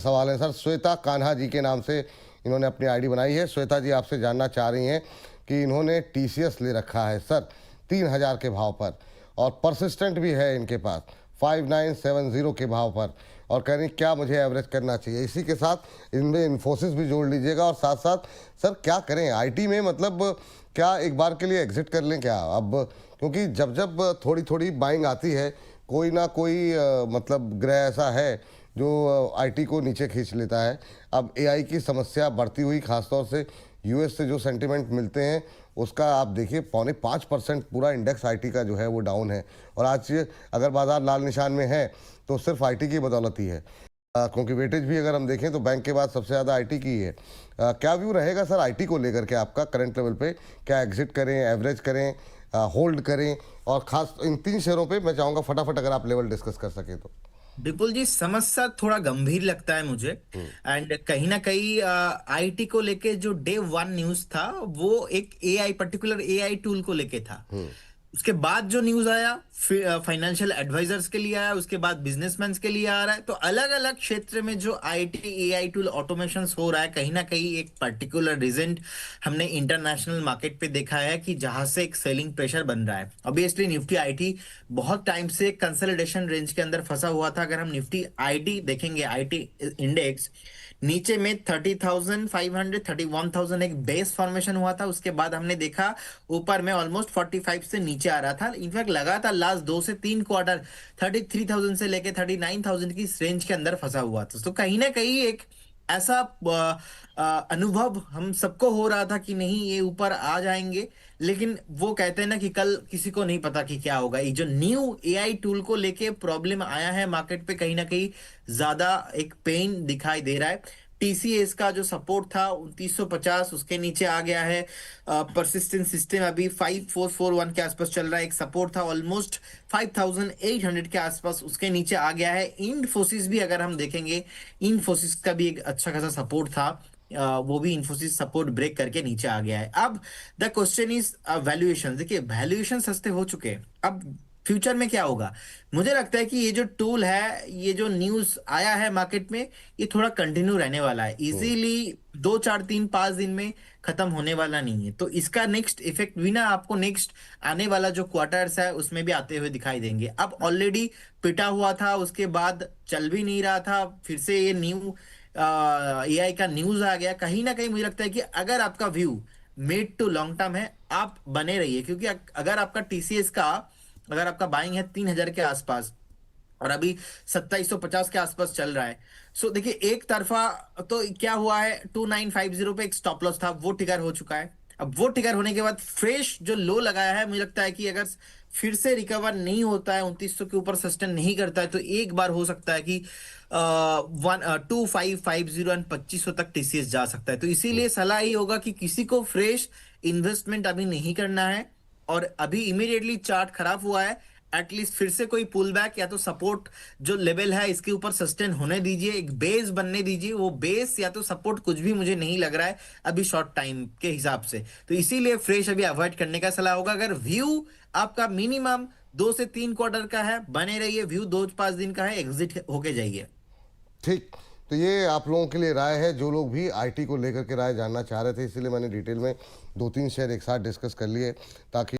सवाल है सर। श्वेता कान्हा जी के नाम से इन्होंने अपनी आईडी बनाई है। श्वेता जी आपसे जानना चाह रही हैं कि इन्होंने टीसीएस ले रखा है सर 3000 के भाव पर, और परसिस्टेंट भी है इनके पास 5970 के भाव पर, और कह रही क्या मुझे एवरेज करना चाहिए। इसी के साथ इनमें इन्फोसिस भी जोड़ लीजिएगा, और साथ साथ सर क्या करें आईटी में, मतलब क्या एक बार के लिए एग्जिट कर लें क्या अब, क्योंकि जब जब थोड़ी थोड़ी बाइंग आती है कोई ना कोई मतलब ग्रह ऐसा है जो आईटी को नीचे खींच लेता है। अब एआई की समस्या बढ़ती हुई, खासतौर से यूएस से जो सेंटिमेंट मिलते हैं उसका आप देखिए 4.5% पूरा इंडेक्स आईटी का जो है वो डाउन है, और आज अगर बाजार लाल निशान में है तो सिर्फ आईटी की बदौलत ही है, क्योंकि वेटेज भी अगर हम देखें तो बैंक के बाद सबसे ज़्यादा आईटी की ही है। क्या व्यू रहेगा सर आईटी को लेकर के आपका करंट लेवल पे? क्या एग्जिट करें, एवरेज करें, होल्ड करें? और खास इन 3 शेयरों पे मैं चाहूँगा फटाफट अगर आप लेवल डिस्कस कर सके तो। विपुल जी, समस्या थोड़ा गंभीर लगता है मुझे। हम्म। एंड कहीं ना कहीं आईटी को लेके जो डे वन न्यूज था वो एक एआई, पर्टिकुलर एआई टूल को लेके था। हम्म। उसके बाद जो न्यूज आया फाइनेंशियल एडवाइजर्स के लिए आया, उसके बाद बिजनेसमैन के लिए आ रहा है। तो अलग अलग क्षेत्र में जो आईटी एआई टूल ऑटोमेशन हो रहा है, कहीं ना कहीं एक पर्टिकुलर रीजन हमने इंटरनेशनल मार्केट पे देखा है कि जहां से एक सेलिंग प्रेशर बन रहा है। ऑब्वियसली निफ्टी आईटी बहुत टाइम से कंसोलिडेशन रेंज के अंदर फंसा हुआ था। अगर हम निफ्टी आईटी देखेंगे, आईटी इंडेक्स नीचे में 30,500 31,000 एक बेस फॉर्मेशन हुआ था। उसके बाद हमने देखा ऊपर में ऑलमोस्ट 45 से नीचे आ रहा था। इनफैक्ट लगातार लास्ट 2 से 3 क्वार्टर 33,000 से लेके 39,000 की इस रेंज के अंदर फंसा हुआ था। तो कहीं ना कहीं एक ऐसा अनुभव हम सबको हो रहा था कि नहीं ये ऊपर आ जाएंगे। लेकिन वो कहते हैं ना कि कल किसी को नहीं पता कि क्या होगा। ये जो न्यू एआई टूल को लेके प्रॉब्लम आया है मार्केट पे, कहीं ना कहीं ज्यादा एक पेन दिखाई दे रहा है। टीसीएस का जो सपोर्ट था 2950 उसके नीचे आ गया है। परसिस्टेंट सिस्टम अभी 5441 के आसपास चल रहा है। एक सपोर्ट था ऑलमोस्ट 5800 के आसपास, उसके नीचे आ गया है। इन्फोसिस भी अगर हम देखेंगे, इन्फोसिस का भी एक अच्छा खासा सपोर्ट था। वो भी इन्फोसिस सपोर्ट ब्रेक करके नीचे आ गया है। अब द क्वेश्चन इज वैल्यूएशन। देखिए वैल्यूएशन सस्ते हो चुके हैं। अब फ्यूचर में क्या होगा? मुझे लगता है कि ये जो टूल है, ये जो न्यूज आया है मार्केट में, ये थोड़ा कंटिन्यू रहने वाला है। हम्म। इजीली 2 4 3 5 दिन में खत्म होने वाला नहीं है। तो इसका नेक्स्ट इफेक्ट भी ना आपको नेक्स्ट आने वाला जो क्वार्टर्स है उसमें भी आते हुए दिखाई देंगे। अब ऑलरेडी पिटा हुआ था, उसके बाद चल भी नहीं रहा था, फिर से ये न्यू एआई का न्यूज आ गया। कहीं ना कहीं मुझे लगता है कि अगर आपका view mid to long term है, आप बने रहिए। क्योंकि अगर आपका टीसीएस का, अगर आपका बाइंग है 3,000 के आसपास और अभी 2750 के आसपास चल रहा है, सो देखिए एक तरफा तो क्या हुआ है, 2950 पे एक स्टॉप लॉस था, वो ट्रिगर हो चुका है। अब वो ट्रिगर होने के बाद फ्रेश जो लो लगाया है, मुझे लगता है कि अगर फिर से रिकवर नहीं होता है, 2900 के ऊपर सस्टेन नहीं करता है, तो एक बार हो सकता है कि 2550 एंड 2500 तक टीसीएस जा सकता है। तो हम्म। इसीलिए सलाह ही होगा कि किसी को फ्रेश इन्वेस्टमेंट अभी नहीं करना है। और अभी इमीडिएटली चार्ट खराब हुआ है, एटलीस्ट फिर से कोई पुल बैक या तो सपोर्ट जो लेवल है इसके ऊपर सस्टेन होने दीजिए, एक बेस बनने दीजिए। वो बेस या तो सपोर्ट कुछ भी मुझे नहीं लग रहा है अभी शॉर्ट टाइम के हिसाब से। तो इसीलिए फ्रेश अभी अवॉइड करने का सलाह होगा। अगर व्यू आपका मिनिमम 2 से 3 क्वार्टर का है, बने रहिए। व्यू 2 5 दिन का है, एग्जिट होके जाइए। ठीक। तो ये आप लोगों के लिए राय है, जो लोग भी आईटी को लेकर के राय जानना चाह रहे थे, इसीलिए मैंने डिटेल में 2-3 शेयर एक साथ डिस्कस कर लिए, ताकि